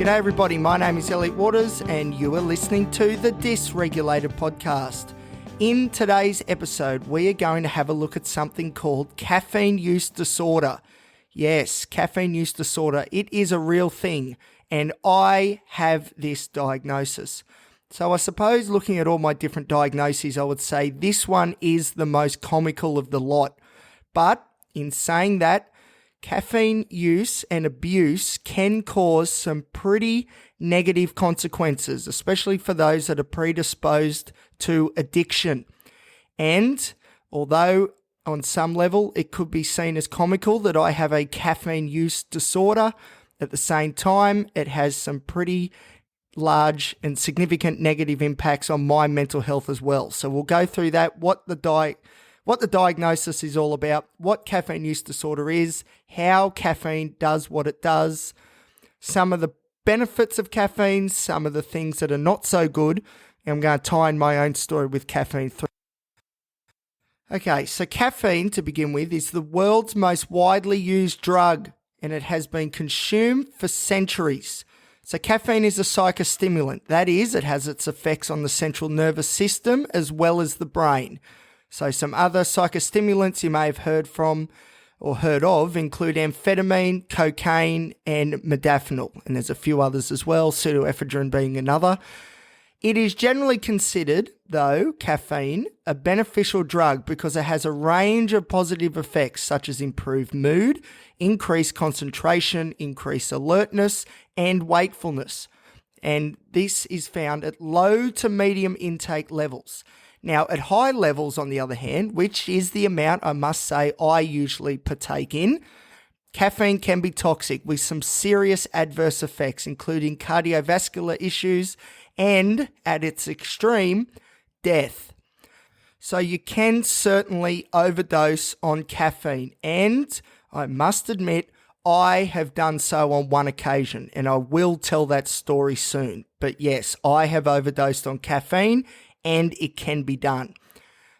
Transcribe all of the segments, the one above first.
G'day everybody, my name is Elliot Waters and you are listening to the Dysregulated podcast. In today's episode, we are going to have a look at something called caffeine use disorder. Yes, caffeine use disorder, it is a real thing and I have this diagnosis. So I suppose looking at all my different diagnoses, I would say this one is the most comical of the lot. But in saying that, caffeine use and abuse can cause some pretty negative consequences, especially for those that are predisposed to addiction. And although on some level it could be seen as comical that I have a caffeine use disorder, at the same time it has some pretty large and significant negative impacts on my mental health as well. So we'll go through that, what the diagnosis is all about, what caffeine use disorder is, how caffeine does what it does, some of the benefits of caffeine, some of the things that are not so good, and I'm going to tie in my own story with caffeine. Okay, so caffeine, to begin with, is the world's most widely used drug, and it has been consumed for centuries. So caffeine is a psychostimulant. That is, it has its effects on the central nervous system as well as the brain. So some other psychostimulants you may have heard of include amphetamine, cocaine, and modafinil. And there's a few others as well, pseudoephedrine being another. It is generally considered, though, caffeine, a beneficial drug because it has a range of positive effects such as improved mood, increased concentration, increased alertness, and wakefulness. And this is found at low to medium intake levels. Now, at high levels, on the other hand, which is the amount I must say I usually partake in, caffeine can be toxic with some serious adverse effects, including cardiovascular issues and, at its extreme, death. So you can certainly overdose on caffeine, and I must admit, I have done so on one occasion, and I will tell that story soon. But yes, I have overdosed on caffeine, and it can be done.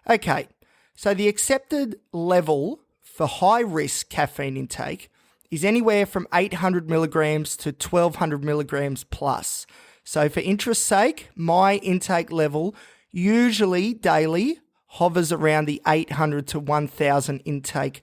Okay, so the accepted level for high-risk caffeine intake is anywhere from 800 milligrams to 1200 milligrams plus. So for interest's sake, my intake level usually daily hovers around the 800 to 1000 intake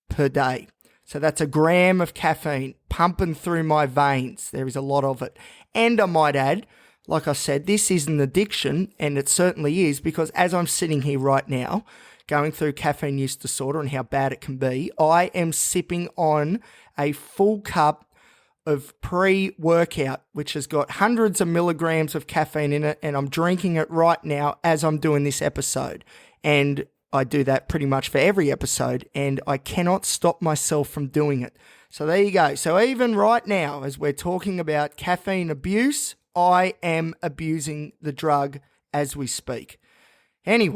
per day. So that's a gram of caffeine pumping through my veins. There is a lot of it. And I might add, like I said, this is an addiction, and it certainly is, because as I'm sitting here right now, going through caffeine use disorder and how bad it can be, I am sipping on a full cup of pre-workout, which has got hundreds of milligrams of caffeine in it, and I'm drinking it right now as I'm doing this episode. And I do that pretty much for every episode, and I cannot stop myself from doing it. So there you go. So even right now, as we're talking about caffeine abuse, I am abusing the drug as we speak. Anyway,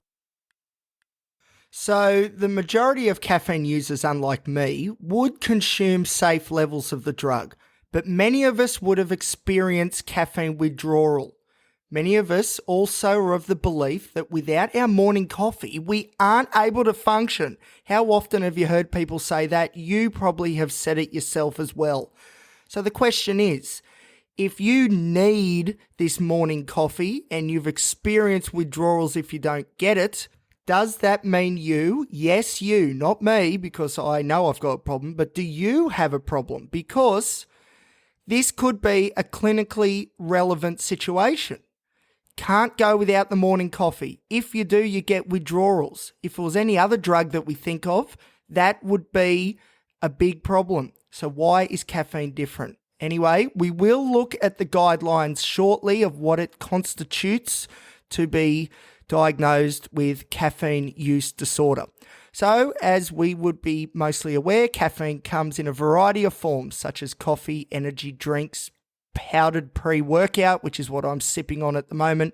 so the majority of caffeine users, unlike me, would consume safe levels of the drug, but many of us would have experienced caffeine withdrawal. Many of us also are of the belief that without our morning coffee, we aren't able to function. How often have you heard people say that? You probably have said it yourself as well. So the question is, if you need this morning coffee and you've experienced withdrawals if you don't get it, does that mean you, yes you, not me, because I know I've got a problem, but do you have a problem? Because this could be a clinically relevant situation. Can't go without the morning coffee. If you do, you get withdrawals. If it was any other drug that we think of, that would be a big problem. So why is caffeine different? Anyway, we will look at the guidelines shortly of what it constitutes to be diagnosed with caffeine use disorder. So, as we would be mostly aware, caffeine comes in a variety of forms, such as coffee, energy drinks, powdered pre-workout, which is what I'm sipping on at the moment,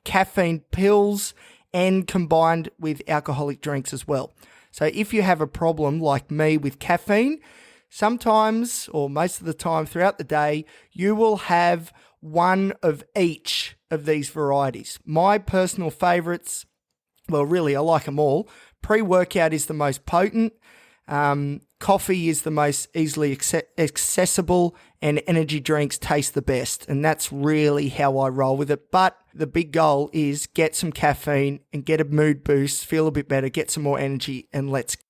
caffeine pills, and combined with alcoholic drinks as well. So if you have a problem like me with caffeine, sometimes or most of the time throughout the day, you will have one of each of these varieties. My personal favorites, well, really, I like them all. Pre-workout is the most potent. Coffee is the most easily accessible, and energy drinks taste the best. And that's really how I roll with it. But the big goal is get some caffeine and get a mood boost, feel a bit better, get some more energy, and let's go.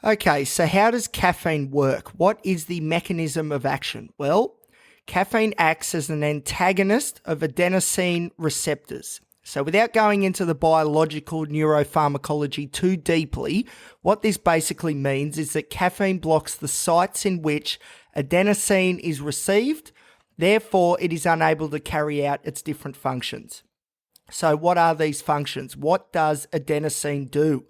Okay, so how does caffeine work? What is the mechanism of action? Well, caffeine acts as an antagonist of adenosine receptors. So without going into the biological neuropharmacology too deeply, what this basically means is that caffeine blocks the sites in which adenosine is received, therefore it is unable to carry out its different functions. So what are these functions? What does adenosine do?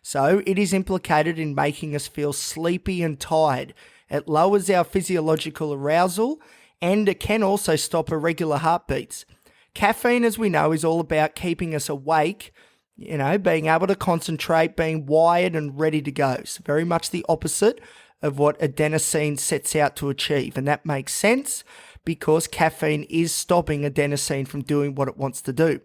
So it is implicated in making us feel sleepy and tired. It lowers our physiological arousal, and it can also stop irregular heartbeats. Caffeine, as we know, is all about keeping us awake, being able to concentrate, being wired and ready to go. So very much the opposite of what adenosine sets out to achieve. And that makes sense because caffeine is stopping adenosine from doing what it wants to do.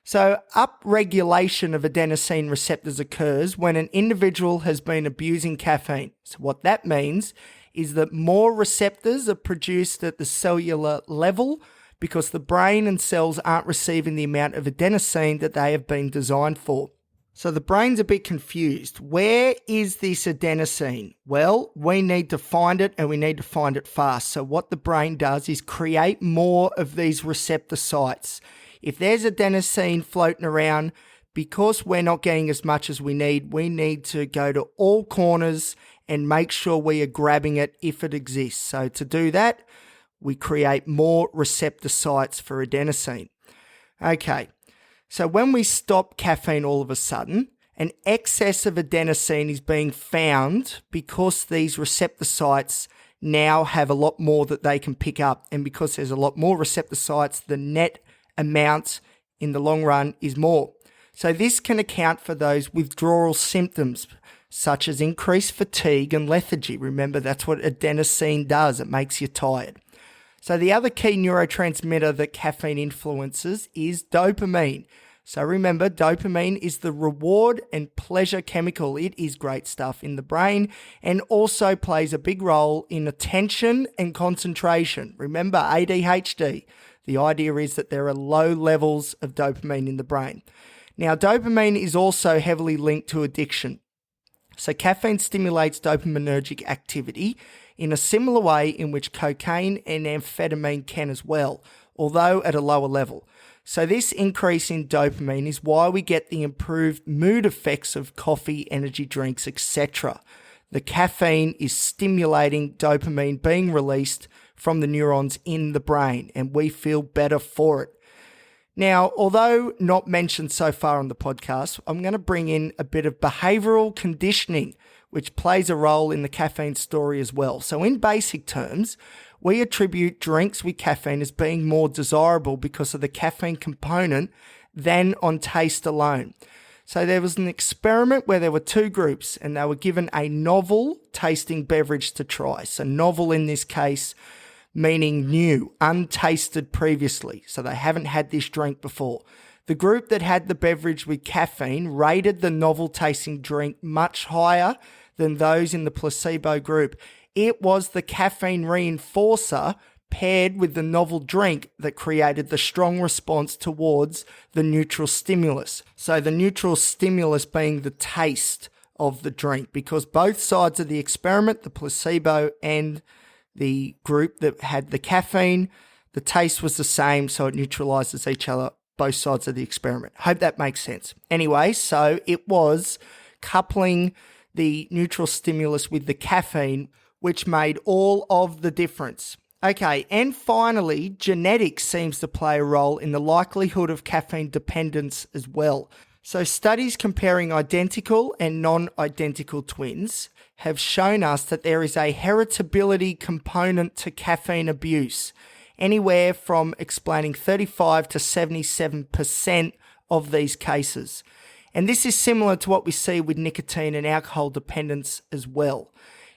So upregulation of adenosine receptors occurs when an individual has been abusing caffeine. So what that means is that more receptors are produced at the cellular level because the brain and cells aren't receiving the amount of adenosine that they have been designed for. So the brain's a bit confused. Where is this adenosine? Well, we need to find it, and we need to find it fast. So what the brain does is create more of these receptor sites. If there's adenosine floating around, because we're not getting as much as we need to go to all corners and make sure we are grabbing it if it exists. So to do that, we create more receptor sites for adenosine. Okay, so when we stop caffeine all of a sudden, an excess of adenosine is being found because these receptor sites now have a lot more that they can pick up. And because there's a lot more receptor sites, the net amount in the long run is more. So this can account for those withdrawal symptoms such as increased fatigue and lethargy. Remember, that's what adenosine does. It makes you tired. So the other key neurotransmitter that caffeine influences is dopamine. So remember, dopamine is the reward and pleasure chemical. It is great stuff in the brain and also plays a big role in attention and concentration. Remember, ADHD. The idea is that there are low levels of dopamine in the brain. Now, dopamine is also heavily linked to addiction. So caffeine stimulates dopaminergic activity in a similar way in which cocaine and amphetamine can as well, although at a lower level. So this increase in dopamine is why we get the improved mood effects of coffee, energy drinks, etc. The caffeine is stimulating dopamine being released from the neurons in the brain, and we feel better for it. Now, although not mentioned so far on the podcast, I'm going to bring in a bit of behavioral conditioning, which plays a role in the caffeine story as well. So in basic terms, we attribute drinks with caffeine as being more desirable because of the caffeine component than on taste alone. So there was an experiment where there were two groups and they were given a novel tasting beverage to try. So novel in this case meaning new, untasted previously. So they haven't had this drink before. The group that had the beverage with caffeine rated the novel tasting drink much higher than those in the placebo group. It was the caffeine reinforcer paired with the novel drink that created the strong response towards the neutral stimulus. So the neutral stimulus being the taste of the drink, because both sides of the experiment, the placebo and the group that had the caffeine, the taste was the same, so it neutralizes each other, both sides of the experiment. Hope that makes sense. Anyway, so it was coupling the neutral stimulus with the caffeine, which made all of the difference. Okay, and finally, genetics seems to play a role in the likelihood of caffeine dependence as well. So studies comparing identical and non-identical twins have shown us that there is a heritability component to caffeine abuse, anywhere from explaining 35 to 77% of these cases. And this is similar to what we see with nicotine and alcohol dependence as well.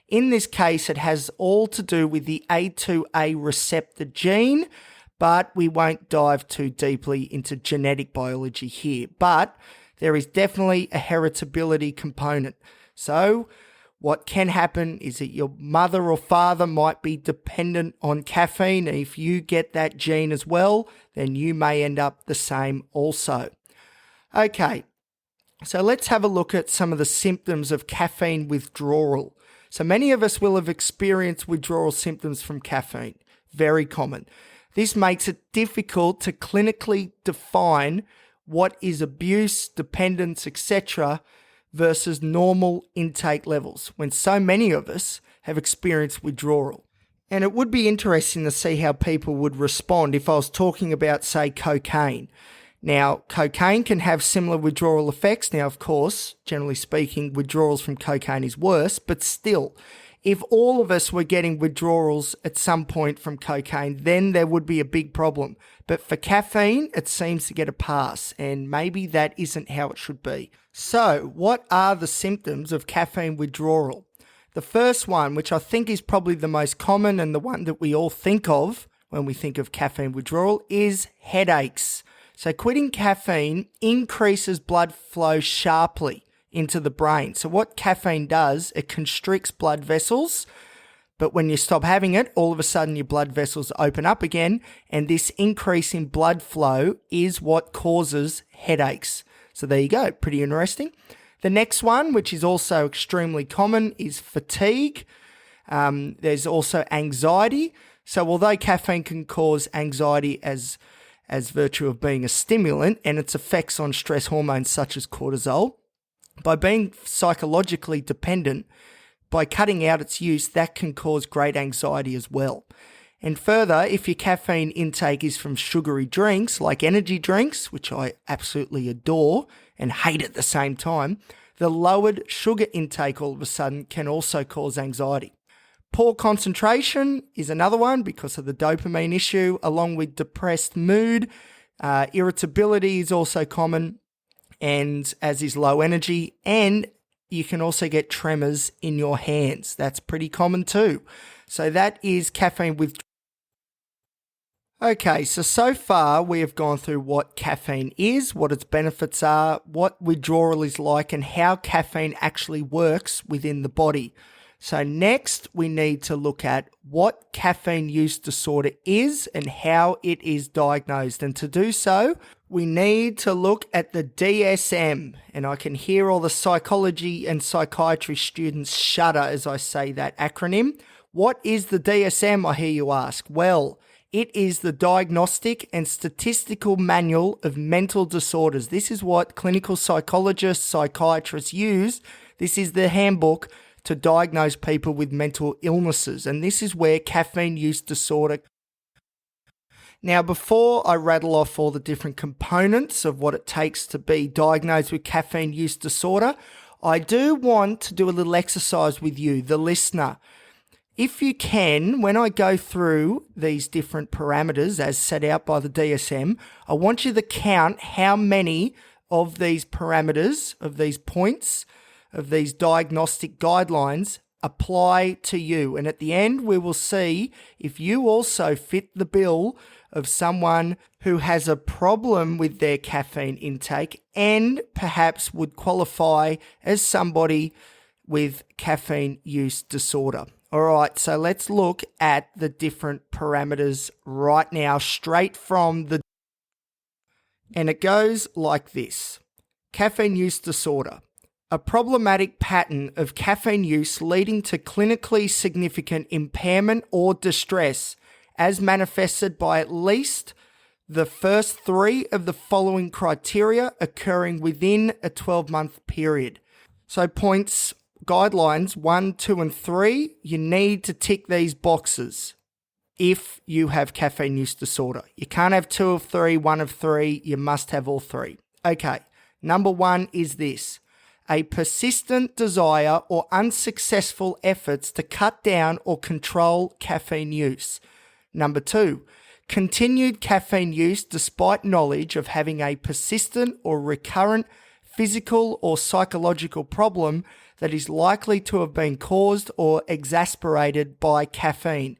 In this case, it has all to do with the A2A receptor gene, but we won't dive too deeply into genetic biology here. But there is definitely a heritability component. So what can happen is that your mother or father might be dependent on caffeine. And if you get that gene as well, then you may end up the same also. Okay, so let's have a look at some of the symptoms of caffeine withdrawal. So many of us will have experienced withdrawal symptoms from caffeine. Very common. This makes it difficult to clinically define what is abuse, dependence, etc. versus normal intake levels when so many of us have experienced withdrawal. And it would be interesting to see how people would respond if I was talking about, say, cocaine. Now, cocaine can have similar withdrawal effects. Now, of course, generally speaking, withdrawals from cocaine is worse, but still, if all of us were getting withdrawals at some point from cocaine, then there would be a big problem. But for caffeine, it seems to get a pass, and maybe that isn't how it should be. So, what are the symptoms of caffeine withdrawal? The first one, which I think is probably the most common and the one that we all think of when we think of caffeine withdrawal, is headaches. So quitting caffeine increases blood flow sharply into the brain. So what caffeine does, it constricts blood vessels, but when you stop having it, all of a sudden your blood vessels open up again, and this increase in blood flow is what causes headaches. So there you go, pretty interesting. The next one, which is also extremely common, is fatigue. There's also anxiety. So although caffeine can cause anxiety as virtue of being a stimulant and its effects on stress hormones such as cortisol, by being psychologically dependent, by cutting out its use, that can cause great anxiety as well. And further, if your caffeine intake is from sugary drinks like energy drinks, which I absolutely adore and hate at the same time, the lowered sugar intake all of a sudden can also cause anxiety. Poor concentration is another one because of the dopamine issue, along with depressed mood. Irritability is also common, and as is low energy. And you can also get tremors in your hands. That's pretty common too. So that is caffeine withdrawal. Okay, so far we have gone through what caffeine is, what its benefits are, what withdrawal is like, and how caffeine actually works within the body. So next, we need to look at what caffeine use disorder is and how it is diagnosed. And to do so, we need to look at the DSM. And I can hear all the psychology and psychiatry students shudder as I say that acronym. What is the DSM, I hear you ask? Well, it is the Diagnostic and Statistical Manual of Mental Disorders. This is what clinical psychologists, psychiatrists use. This is the handbook to diagnose people with mental illnesses. And this is where caffeine use disorder. Now, before I rattle off all the different components of what it takes to be diagnosed with caffeine use disorder, I do want to do a little exercise with you, the listener. If you can, when I go through these different parameters as set out by the DSM, I want you to count how many of these parameters, of these points, of these diagnostic guidelines apply to you. And at the end, we will see if you also fit the bill of someone who has a problem with their caffeine intake and perhaps would qualify as somebody with caffeine use disorder. All right, so let's look at the different parameters right now, straight from the... And it goes like this. Caffeine use disorder. A problematic pattern of caffeine use leading to clinically significant impairment or distress as manifested by at least the first three of the following criteria occurring within a 12-month period. So points, guidelines 1, 2, and 3, you need to tick these boxes if you have caffeine use disorder. You can't have 2 of 3, 1 of 3, you must have all 3. Okay, number 1 is this. A persistent desire or unsuccessful efforts to cut down or control caffeine use. Number 2, continued caffeine use despite knowledge of having a persistent or recurrent physical or psychological problem that is likely to have been caused or exacerbated by caffeine.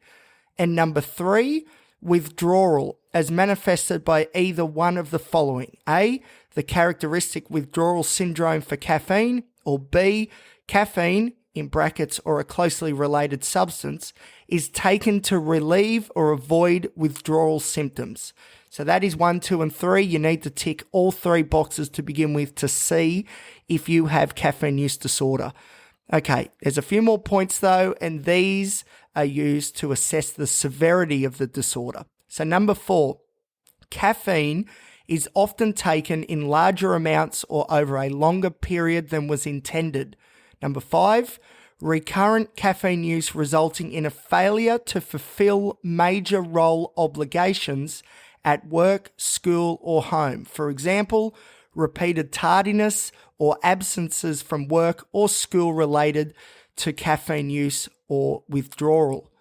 And number 3, withdrawal as manifested by either one of the following. A, the characteristic withdrawal syndrome for caffeine, or B, caffeine in brackets, or a closely related substance, is taken to relieve or avoid withdrawal symptoms. So that is 1, 2, and 3. You need to tick all 3 boxes to begin with to see if you have caffeine use disorder. Okay, there's a few more points though, and these are used to assess the severity of the disorder. So number 4, caffeine is often taken in larger amounts or over a longer period than was intended. Number 5, recurrent caffeine use resulting in a failure to fulfill major role obligations at work, school, or home. For example, repeated tardiness or absences from work or school related to caffeine use or withdrawal.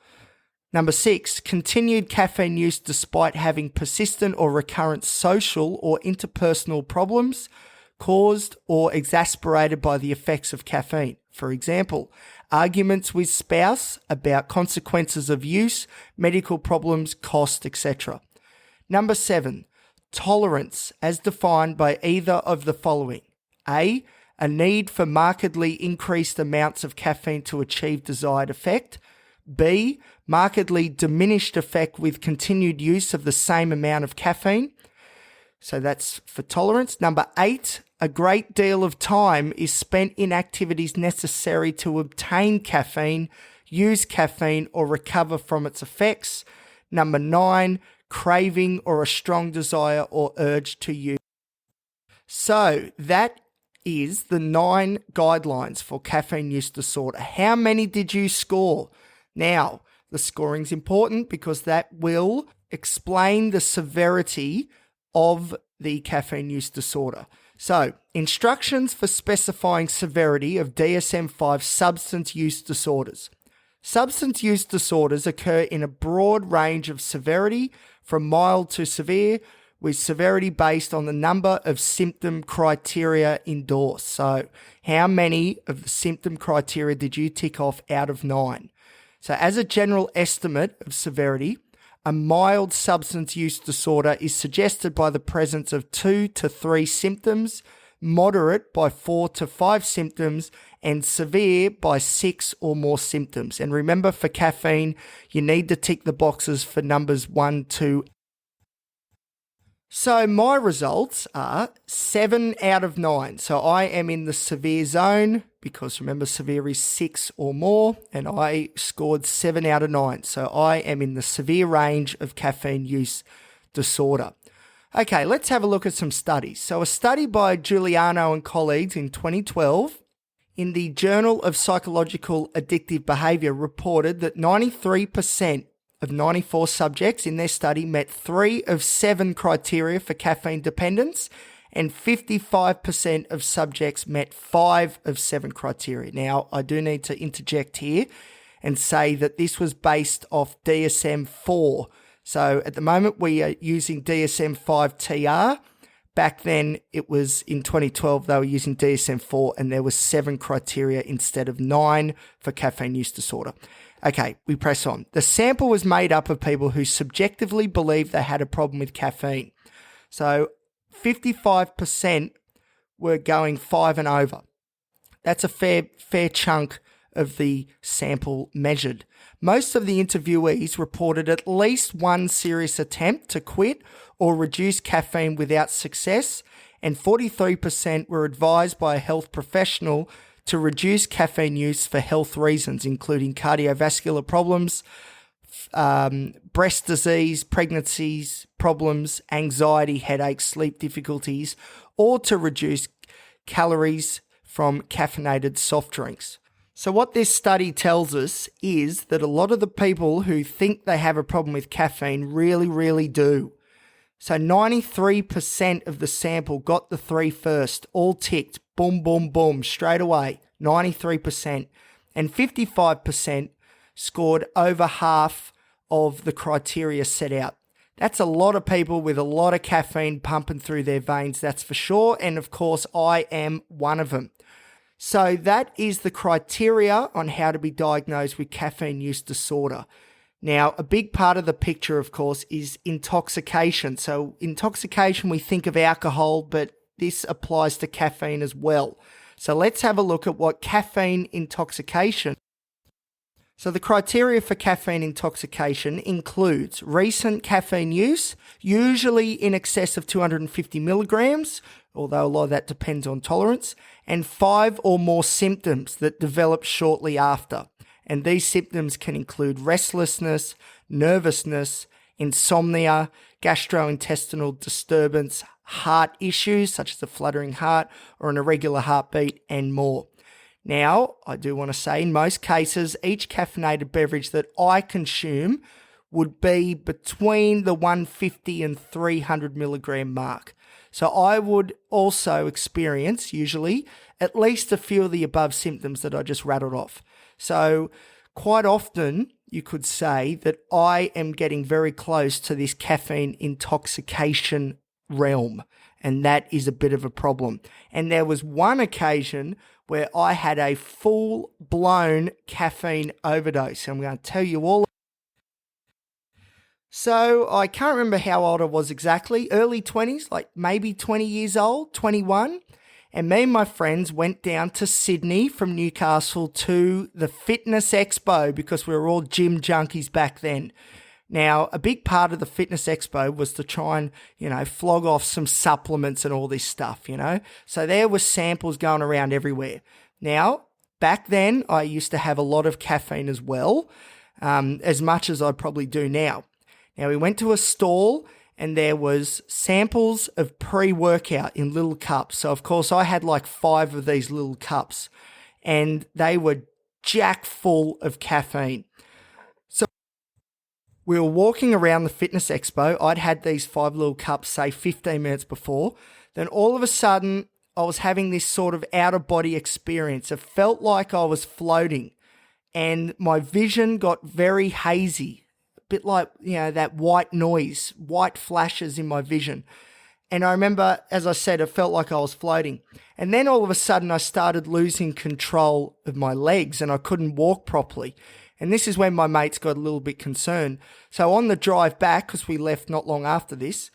Number 6, continued caffeine use despite having persistent or recurrent social or interpersonal problems caused or exacerbated by the effects of caffeine. For example, arguments with spouse about consequences of use, medical problems, cost, etc. Number 7, tolerance as defined by either of the following. A need for markedly increased amounts of caffeine to achieve desired effect. B, markedly diminished effect with continued use of the same amount of caffeine. So that's for tolerance. Number 8, a great deal of time is spent in activities necessary to obtain caffeine, use caffeine, or recover from its effects. Number 9, craving or a strong desire or urge to use. So that is the 9 guidelines for caffeine use disorder. How many did you score? Now, the scoring's important because that will explain the severity of the caffeine use disorder. So, instructions for specifying severity of DSM-5 substance use disorders. Substance use disorders occur in a broad range of severity, from mild to severe, with severity based on the number of symptom criteria endorsed. So, how many of the symptom criteria did you tick off out of 9? So as a general estimate of severity, a mild substance use disorder is suggested by the presence of 2 to 3 symptoms, moderate by 4 to 5 symptoms, and severe by 6 or more symptoms. And remember, for caffeine, you need to tick the boxes for numbers 1, 2. So my results are 7 out of 9. So I am in the severe zone because remember, severe is 6 or more, and I scored 7 out of 9. So I am in the severe range of caffeine use disorder. Okay, let's have a look at some studies. So a study by Giuliano and colleagues in 2012 in the Journal of Psychological Addictive Behavior reported that 93% of 94 subjects in their study met 3 of 7 criteria for caffeine dependence, and 55% of subjects met 5 of 7 criteria. Now, I do need to interject here and say that this was based off DSM-4. So at the moment, we are using DSM-5-TR. Back then, it was in 2012, they were using DSM-4, and there was 7 criteria instead of 9 for caffeine use disorder. Okay, we press on. The sample was made up of people who subjectively believed they had a problem with caffeine. So 55% were going 5 and over. That's a fair chunk of the sample measured. Most of the interviewees reported at least one serious attempt to quit or reduce caffeine without success, and 43% were advised by a health professional to reduce caffeine use for health reasons, including cardiovascular problems, breast disease, pregnancies, problems, anxiety, headaches, sleep difficulties, or to reduce calories from caffeinated soft drinks. So what this study tells us is that a lot of the people who think they have a problem with caffeine really do. So 93% of the sample got the 3 first, all ticked, boom, straight away, 93%. And 55% scored over half of the criteria set out. That's a lot of people with a lot of caffeine pumping through their veins, that's for sure. And of course, I am one of them. So that is the criteria on how to be diagnosed with caffeine use disorder. Now, a big part of the picture, of course, is intoxication. So intoxication, we think of alcohol, but this applies to caffeine as well. So let's have a look at what caffeine intoxication. So the criteria for caffeine intoxication includes recent caffeine use, usually in excess of 250 milligrams, although a lot of that depends on tolerance, and 5 or more symptoms that develop shortly after. And these symptoms can include restlessness, nervousness, insomnia, gastrointestinal disturbance, heart issues such as a fluttering heart or an irregular heartbeat, and more. Now, I do want to say in most cases, each caffeinated beverage that I consume would be between the 150 and 300 milligram mark. So I would also experience, usually, at least a few of the above symptoms that I just rattled off. So quite often, you could say that I am getting very close to this caffeine intoxication realm, and that is a bit of a problem. And there was one occasion where I had a full-blown caffeine overdose. I'm going to tell you all. So I can't remember how old I was exactly, early 20s, like maybe 20 years old, 21. And me and my friends went down to Sydney from Newcastle to the Fitness Expo because we were all gym junkies back then. Now, a big part of the Fitness Expo was to try and, flog off some supplements and all this stuff, So there were samples going around everywhere. Now, back then, I used to have a lot of caffeine as well, as much as I probably do now. Now, we went to a stall and there was samples of pre-workout in little cups. So, of course, I had like 5 of these little cups and they were jack full of caffeine. We were walking around the Fitness Expo. I'd had these 5 little cups, say 15 minutes before. Then all of a sudden, I was having this sort of out-of-body experience. It felt like I was floating and my vision got very hazy, a bit like, that white noise, white flashes in my vision. And I remember, as I said, it felt like I was floating. And then all of a sudden, I started losing control of my legs and I couldn't walk properly. And this is when my mates got a little bit concerned. So on the drive back, because we left not long after this,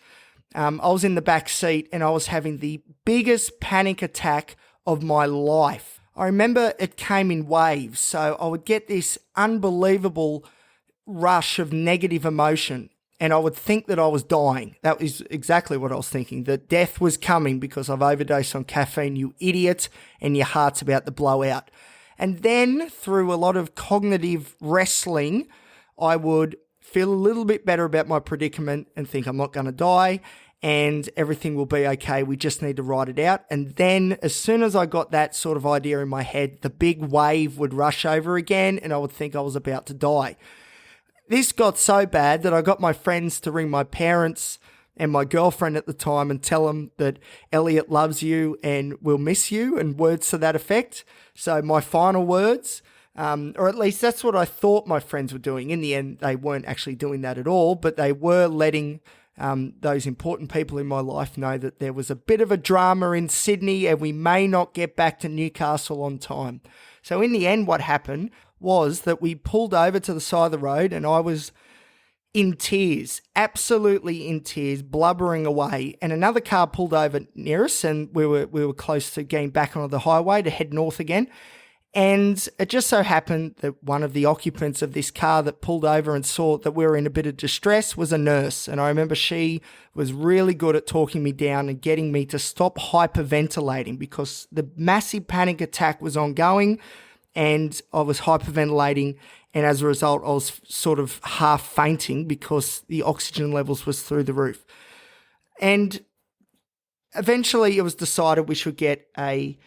I was in the back seat and I was having the biggest panic attack of my life. I remember it came in waves. So I would get this unbelievable rush of negative emotion and I would think that I was dying. That was exactly what I was thinking, that death was coming because I've overdosed on caffeine, you idiot, and your heart's about to blow out. And then through a lot of cognitive wrestling, I would feel a little bit better about my predicament and think I'm not going to die and everything will be okay. We just need to ride it out. And then as soon as I got that sort of idea in my head, the big wave would rush over again and I would think I was about to die. This got so bad that I got my friends to ring my parents and my girlfriend at the time and tell them that Elliot loves you and will miss you and words to that effect. So my final words, or at least that's what I thought my friends were doing. In the end, they weren't actually doing that at all, but they were letting those important people in my life know that there was a bit of a drama in Sydney and we may not get back to Newcastle on time. So in the end, what happened was that we pulled over to the side of the road and I was in tears, absolutely in tears, blubbering away. And another car pulled over near us and we were close to getting back onto the highway to head north again. And it just so happened that one of the occupants of this car that pulled over and saw that we were in a bit of distress was a nurse. And I remember she was really good at talking me down and getting me to stop hyperventilating because the massive panic attack was ongoing and I was hyperventilating. And as a result, I was sort of half fainting because the oxygen levels was through the roof. And eventually it was decided we should get a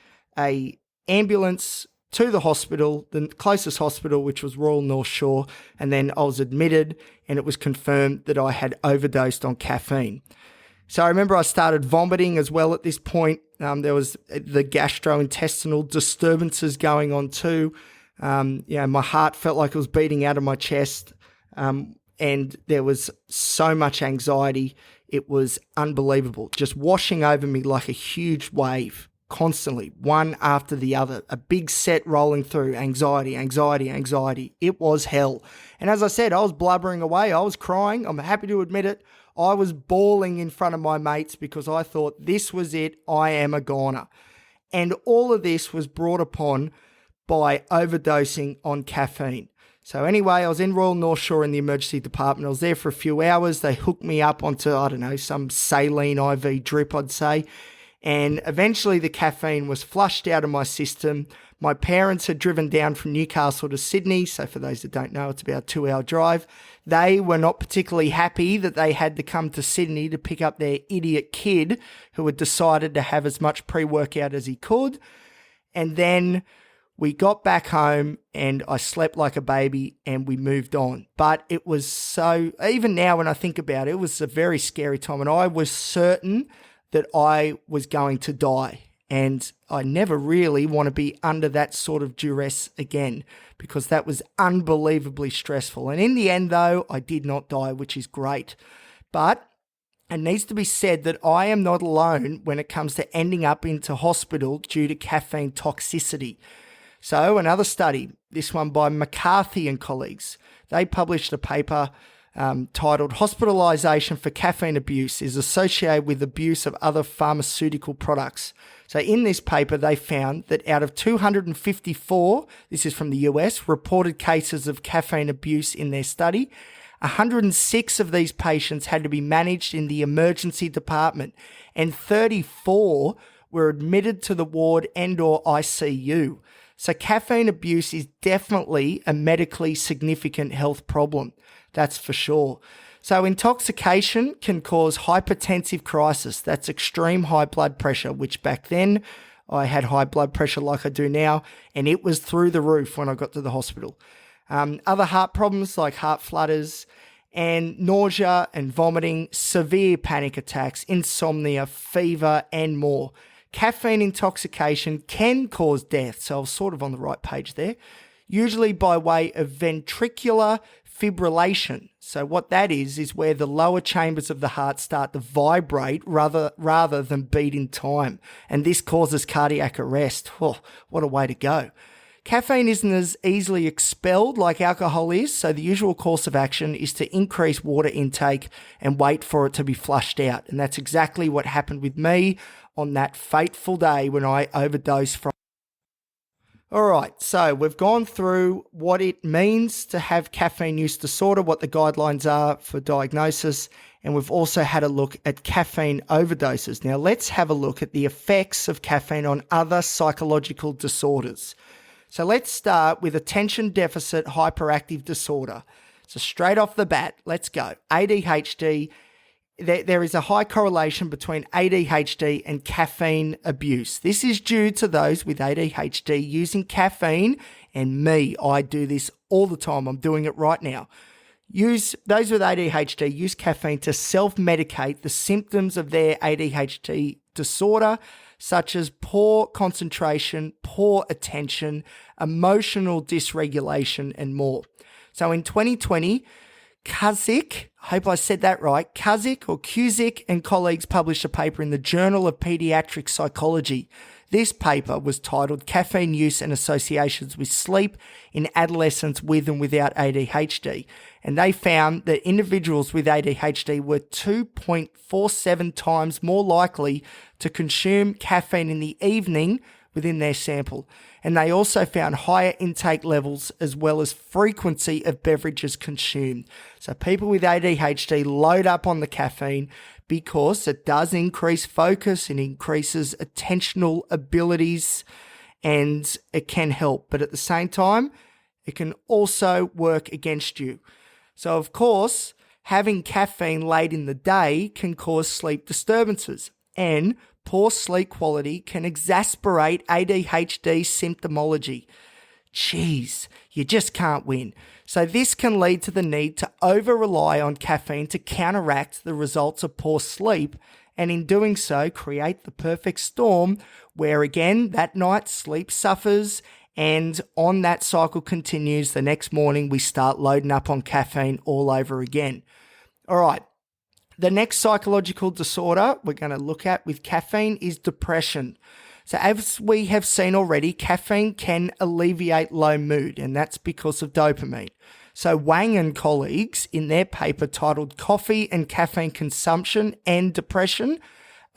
ambulance to the hospital, the closest hospital, which was Royal North Shore. And then I was admitted and it was confirmed that I had overdosed on caffeine. So I remember I started vomiting as well at this point. There was the gastrointestinal disturbances going on too. My heart felt like it was beating out of my chest. And there was so much anxiety. It was unbelievable, just washing over me like a huge wave constantly, one after the other, a big set rolling through, anxiety, anxiety, anxiety. It was hell. And as I said, I was blubbering away. I was crying. I'm happy to admit it. I was bawling in front of my mates because I thought this was it. I am a goner. And all of this was brought upon by overdosing on caffeine. So anyway, I was in Royal North Shore in the emergency department. I was there for a few hours. They hooked me up onto, some saline IV drip, I'd say. And eventually the caffeine was flushed out of my system. My parents had driven down from Newcastle to Sydney. So for those that don't know, it's about a 2-hour drive. They were not particularly happy that they had to come to Sydney to pick up their idiot kid who had decided to have as much pre-workout as he could. And then we got back home and I slept like a baby and we moved on. But it was so, even now when I think about it, it was a very scary time. And I was certain that I was going to die. And I never really want to be under that sort of duress again because that was unbelievably stressful. And in the end, though, I did not die, which is great. But it needs to be said that I am not alone when it comes to ending up into hospital due to caffeine toxicity. So another study, this one by McCarthy and colleagues, they published a paper titled Hospitalisation for Caffeine Abuse is Associated with Abuse of Other Pharmaceutical Products. So in this paper, they found that out of 254, this is from the US, reported cases of caffeine abuse in their study, 106 of these patients had to be managed in the emergency department and 34 were admitted to the ward and/or ICU. So caffeine abuse is definitely a medically significant health problem. That's for sure. So intoxication can cause hypertensive crisis. That's extreme high blood pressure, which back then I had high blood pressure like I do now, and it was through the roof when I got to the hospital. Other heart problems like heart flutters and nausea and vomiting, severe panic attacks, insomnia, fever, and more. Caffeine intoxication can cause death, so I was sort of on the right page there, usually by way of ventricular fibrillation. So what that is where the lower chambers of the heart start to vibrate rather than beat in time, and this causes cardiac arrest. Oh, what a way to go. Caffeine isn't as easily expelled like alcohol is, so the usual course of action is to increase water intake and wait for it to be flushed out, and that's exactly what happened with me on that fateful day when I overdosed from. All right, so we've gone through what it means to have caffeine use disorder, what the guidelines are for diagnosis, and we've also had a look at caffeine overdoses. Now let's have a look at the effects of caffeine on other psychological disorders. So let's start with attention deficit hyperactive disorder. So straight off the bat, let's go. ADHD. There is a high correlation between ADHD and caffeine abuse. This is due to those with ADHD using caffeine, and me, I do this all the time. I'm doing it right now. Those with ADHD use caffeine to self-medicate the symptoms of their ADHD disorder, such as poor concentration, poor attention, emotional dysregulation, and more. So in 2020, Cusick, I hope I said that right, Cusick and colleagues published a paper in the Journal of Pediatric Psychology. This paper was titled Caffeine Use and Associations with Sleep in Adolescents with and Without ADHD. And they found that individuals with ADHD were 2.47 times more likely to consume caffeine in the evening within their sample. And they also found higher intake levels as well as frequency of beverages consumed. So people with ADHD load up on the caffeine because it does increase focus, it increases attentional abilities, and it can help. But at the same time, it can also work against you. So of course, having caffeine late in the day can cause sleep disturbances, and poor sleep quality can exacerbate ADHD symptomology. Jeez, you just can't win. So this can lead to the need to over-rely on caffeine to counteract the results of poor sleep, and in doing so, create the perfect storm where, again, that night sleep suffers, and on that cycle continues. The next morning, we start loading up on caffeine all over again. All right. The next psychological disorder we're going to look at with caffeine is depression. So as we have seen already, caffeine can alleviate low mood, and that's because of dopamine. So Wang and colleagues in their paper titled Coffee and Caffeine Consumption and Depression,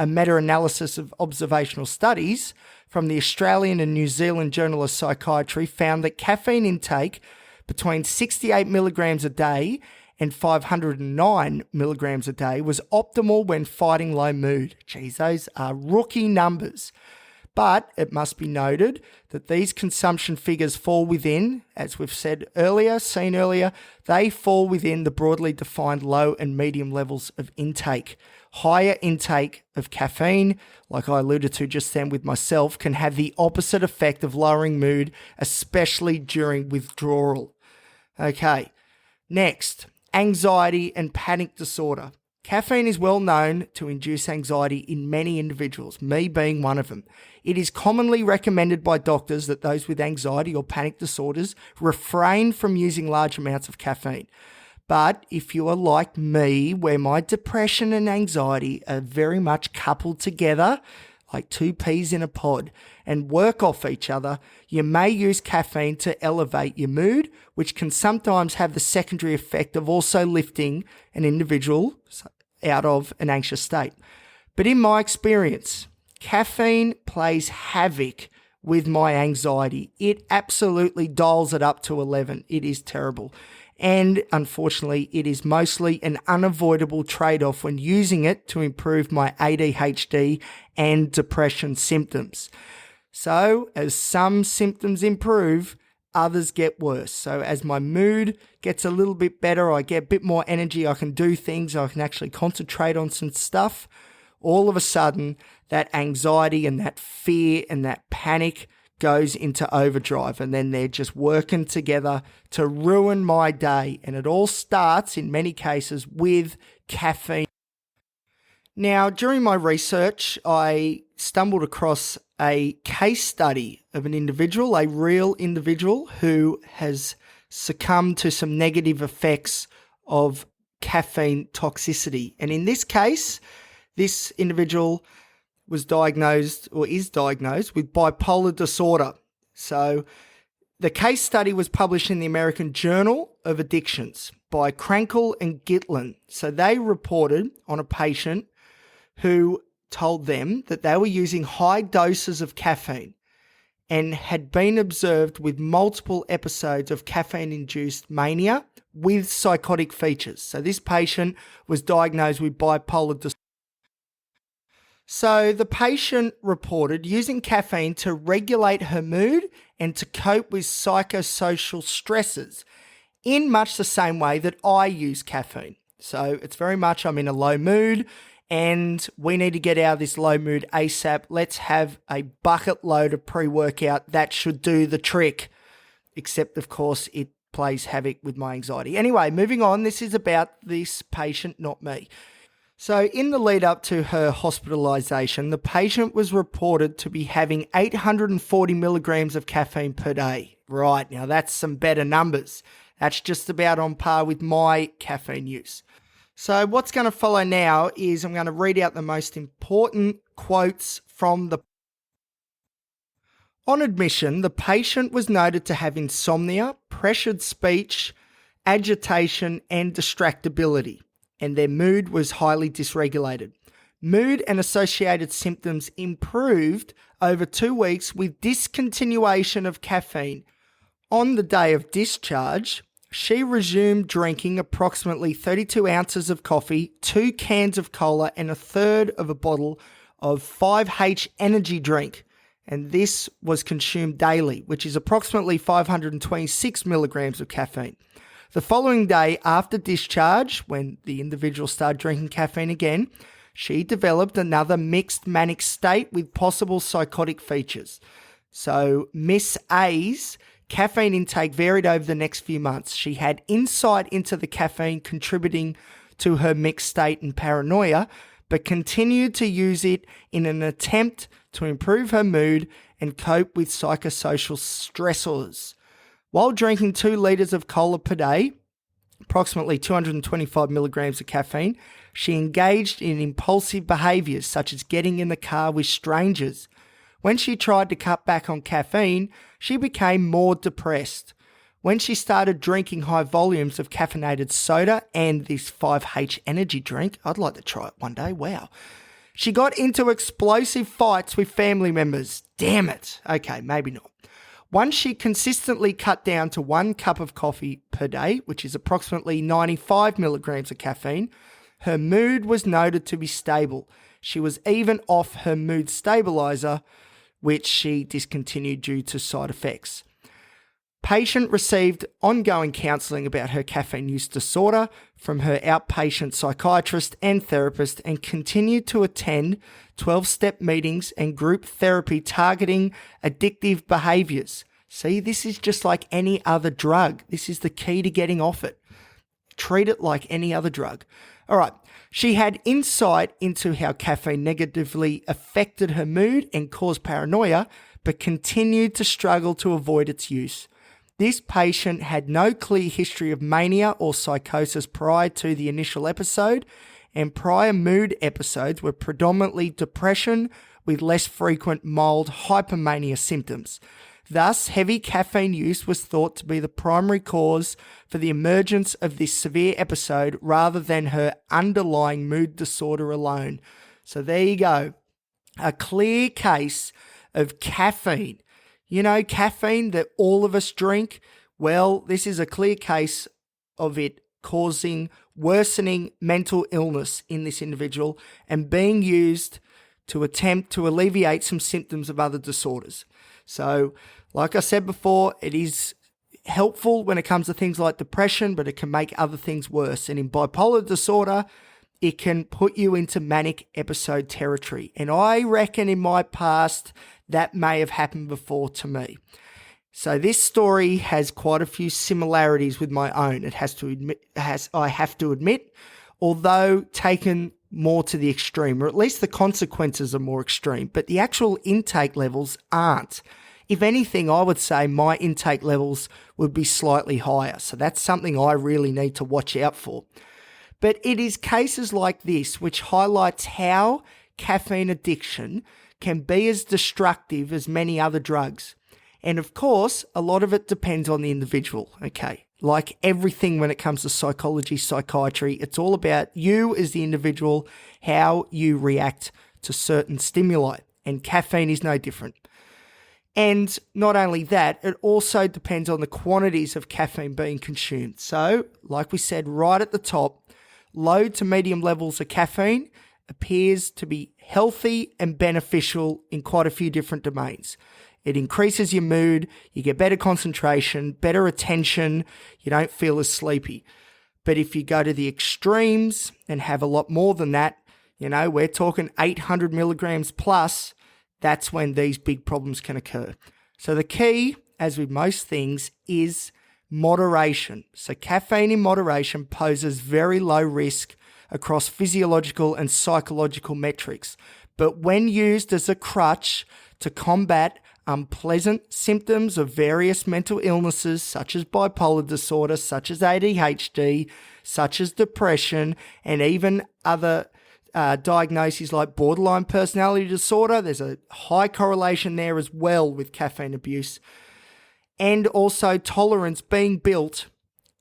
a meta-analysis of observational studies from the Australian and New Zealand Journal of Psychiatry found that caffeine intake between 68 milligrams a day and 509 milligrams a day was optimal when fighting low mood. Geez, those are rookie numbers. But it must be noted that these consumption figures fall within, as we've seen earlier, they fall within the broadly defined low and medium levels of intake. Higher intake of caffeine, like I alluded to just then with myself, can have the opposite effect of lowering mood, especially during withdrawal. Okay, next, anxiety and panic disorder. Caffeine is well known to induce anxiety in many individuals, me being one of them. It is commonly recommended by doctors that those with anxiety or panic disorders refrain from using large amounts of caffeine. But if you are like me, where my depression and anxiety are very much coupled together, like two peas in a pod, and work off each other, you may use caffeine to elevate your mood, which can sometimes have the secondary effect of also lifting an individual out of an anxious state. But in my experience, caffeine plays havoc with my anxiety. It absolutely dials it up to 11. It is terrible. And unfortunately, it is mostly an unavoidable trade-off when using it to improve my ADHD and depression symptoms. So, as some symptoms improve, others get worse. So as my mood gets a little bit better, I get a bit more energy, I can do things, I can actually concentrate on some stuff. All of a sudden, that anxiety and that fear and that panic goes into overdrive, and then they're just working together to ruin my day. And it all starts, in many cases, with caffeine. Now, during my research, I stumbled across a case study of an individual, a real individual who has succumbed to some negative effects of caffeine toxicity. And in this case, this individual was diagnosed or is diagnosed with bipolar disorder. So the case study was published in the American Journal of Addictions by Krankel and Gitlin. So they reported on a patient who told them that they were using high doses of caffeine and had been observed with multiple episodes of caffeine-induced mania with psychotic features. So this patient was diagnosed with bipolar disorder. So the patient reported using caffeine to regulate her mood and to cope with psychosocial stresses in much the same way that I use caffeine. So it's very much I'm in a low mood and we need to get out of this low mood ASAP. Let's have a bucket load of pre-workout. That should do the trick. Except, of course, it plays havoc with my anxiety. Anyway, moving on. This is about this patient, not me. So in the lead up to her hospitalisation, the patient was reported to be having 840 milligrams of caffeine per day. Right, now that's some better numbers. That's just about on par with my caffeine use. So what's going to follow now is I'm going to read out the most important quotes from the... On admission, the patient was noted to have insomnia, pressured speech, agitation, and distractibility, and their mood was highly dysregulated. Mood and associated symptoms improved over 2 weeks with discontinuation of caffeine. On the day of discharge, she resumed drinking approximately 32 ounces of coffee, 2 cans of cola, and a third of a bottle of 5H energy drink. And this was consumed daily, which is approximately 526 milligrams of caffeine. The following day after discharge, when the individual started drinking caffeine again, she developed another mixed manic state with possible psychotic features. So Miss A's caffeine intake varied over the next few months. She had insight into the caffeine contributing to her mixed state and paranoia, but continued to use it in an attempt to improve her mood and cope with psychosocial stressors. While drinking 2 litres of cola per day, approximately 225 milligrams of caffeine, she engaged in impulsive behaviours such as getting in the car with strangers. When she tried to cut back on caffeine, she became more depressed. When she started drinking high volumes of caffeinated soda and this 5H energy drink, I'd like to try it one day, wow. She got into explosive fights with family members. Damn it. Okay, maybe not. Once she consistently cut down to 1 cup of coffee per day, which is approximately 95 milligrams of caffeine, her mood was noted to be stable. She was even off her mood stabilizer, which she discontinued due to side effects. Patient received ongoing counselling about her caffeine use disorder from her outpatient psychiatrist and therapist and continued to attend 12-step meetings and group therapy targeting addictive behaviours. See, this is just like any other drug. This is the key to getting off it. Treat it like any other drug. All right. She had insight into how caffeine negatively affected her mood and caused paranoia, but continued to struggle to avoid its use. This patient had no clear history of mania or psychosis prior to the initial episode, and prior mood episodes were predominantly depression with less frequent mild hypomania symptoms. Thus, heavy caffeine use was thought to be the primary cause for the emergence of this severe episode rather than her underlying mood disorder alone. So there you go. A clear case of caffeine. You know, caffeine that all of us drink. Well, this is a clear case of it causing worsening mental illness in this individual and being used to attempt to alleviate some symptoms of other disorders. So, like I said before, it is helpful when it comes to things like depression, but it can make other things worse. And in bipolar disorder, it can put you into manic episode territory. And I reckon in my past, that may have happened before to me. So this story has quite a few similarities with my own. I have to admit, although taken more to the extreme, or at least the consequences are more extreme, but the actual intake levels aren't. If anything, I would say my intake levels would be slightly higher. So that's something I really need to watch out for. But it is cases like this which highlights how caffeine addiction can be as destructive as many other drugs. And of course, a lot of it depends on the individual, okay? Like everything when it comes to psychology, psychiatry, it's all about you as the individual, how you react to certain stimuli. And caffeine is no different. And not only that, it also depends on the quantities of caffeine being consumed. So, like we said right at the top, low to medium levels of caffeine appears to be healthy and beneficial in quite a few different domains. It increases your mood, you get better concentration, better attention, you don't feel as sleepy. But if you go to the extremes and have a lot more than that, you know, we're talking 800 milligrams plus, that's when these big problems can occur. So the key, as with most things, is moderation. So caffeine in moderation poses very low risk across physiological and psychological metrics. But when used as a crutch to combat unpleasant symptoms of various mental illnesses such as bipolar disorder, such as ADHD, such as depression, and even other diagnoses like borderline personality disorder, there's a high correlation there as well with caffeine abuse. And also tolerance being built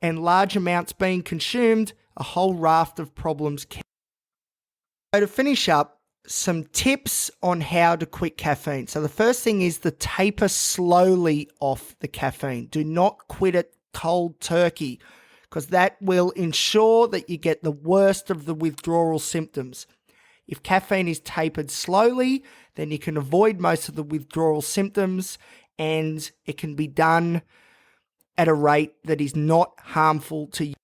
and large amounts being consumed, a whole raft of problems can. So to finish up, some tips on how to quit caffeine. So the first thing is to taper slowly off the caffeine. Do not quit it cold turkey, because that will ensure that you get the worst of the withdrawal symptoms. If caffeine is tapered slowly, then you can avoid most of the withdrawal symptoms, and it can be done at a rate that is not harmful to you.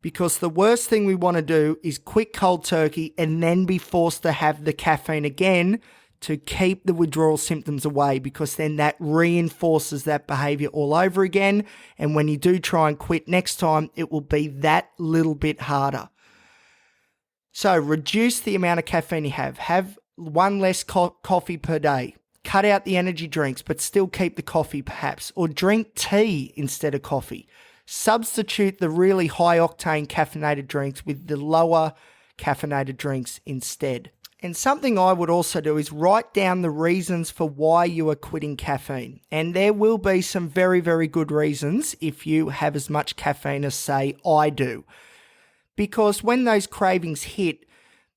Because the worst thing we want to do is quit cold turkey and then be forced to have the caffeine again to keep the withdrawal symptoms away, because then that reinforces that behavior all over again. And when you do try and quit next time, it will be that little bit harder. So reduce the amount of caffeine you have. Have one less coffee per day. Cut out the energy drinks, but still keep the coffee perhaps. Or drink tea instead of coffee. Substitute the really high-octane caffeinated drinks with the lower caffeinated drinks instead. And something I would also do is write down the reasons for why you are quitting caffeine. And there will be some very, very good reasons if you have as much caffeine as, say, I do. Because when those cravings hit,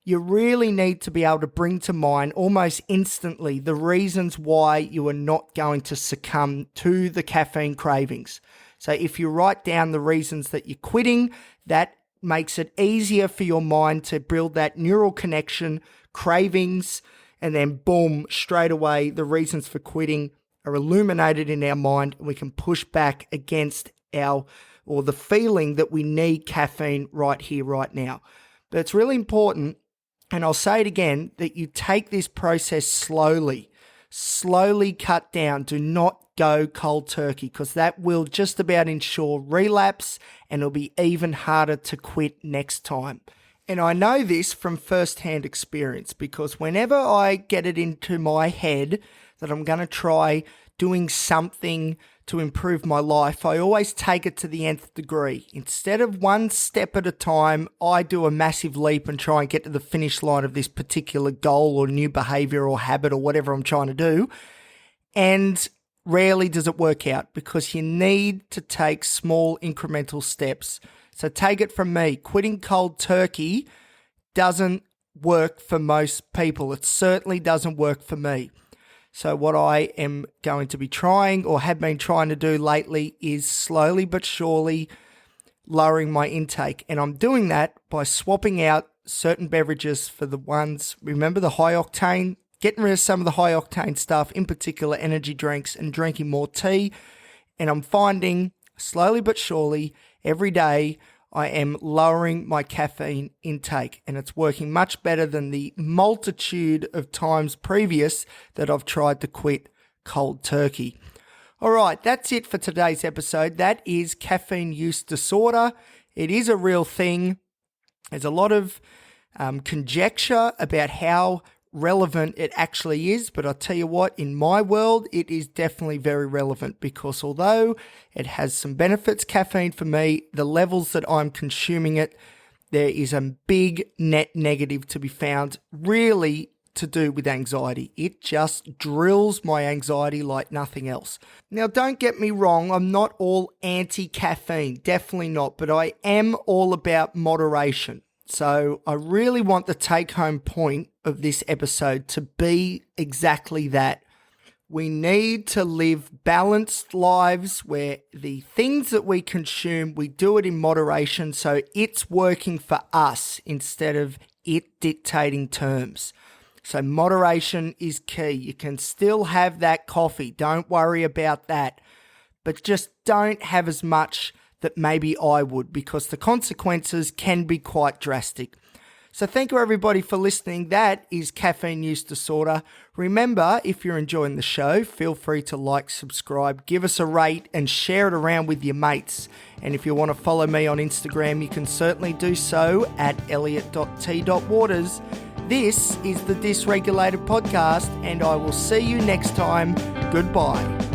you really need to be able to bring to mind almost instantly the reasons why you are not going to succumb to the caffeine cravings. So if you write down the reasons that you're quitting, that makes it easier for your mind to build that neural connection, cravings, and then boom, straight away, the reasons for quitting are illuminated in our mind, and we can push back against the feeling that we need caffeine right here, right now. But it's really important, and I'll say it again, that you take this process slowly cut down. Do not go cold turkey, because that will just about ensure relapse, and it'll be even harder to quit next time. And I know this from first-hand experience, because whenever I get it into my head that I'm going to try doing something to improve my life, I always take it to the nth degree. Instead of one step at a time, I do a massive leap and try and get to the finish line of this particular goal or new behavior or habit or whatever I'm trying to do. And rarely does it work out, because you need to take small incremental steps. So take it from me, quitting cold turkey doesn't work for most people. It certainly doesn't work for me. So what I am going to be trying, or have been trying to do lately, is slowly but surely lowering my intake. And I'm doing that by swapping out certain beverages for the ones, remember, the high octane, getting rid of some of the high octane stuff, in particular energy drinks, and drinking more tea. And I'm finding slowly but surely every day I am lowering my caffeine intake, and it's working much better than the multitude of times previous that I've tried to quit cold turkey. All right, that's it for today's episode. That is caffeine use disorder. It is a real thing. There's a lot of conjecture about how relevant it actually is, but I'll tell you what, in my world, it is definitely very relevant, because although it has some benefits, caffeine for me, the levels that I'm consuming it, there is a big net negative to be found, really to do with anxiety. It just drills my anxiety like nothing else. Now, don't get me wrong, I'm not all anti-caffeine, definitely not, but I am all about moderation. So I really want the take-home point of this episode to be exactly that. We need to live balanced lives where the things that we consume, we do it in moderation, so it's working for us instead of it dictating terms. So moderation is key. You can still have that coffee, don't worry about that, but just don't have as much that maybe I would, because the consequences can be quite drastic. So thank you everybody for listening. That is Caffeine Use Disorder. Remember, if you're enjoying the show, feel free to like, subscribe, give us a rate, and share it around with your mates. And if you want to follow me on Instagram, you can certainly do so at elliot.t.waters. This is the Dysregulated podcast, and I will see you next time. Goodbye.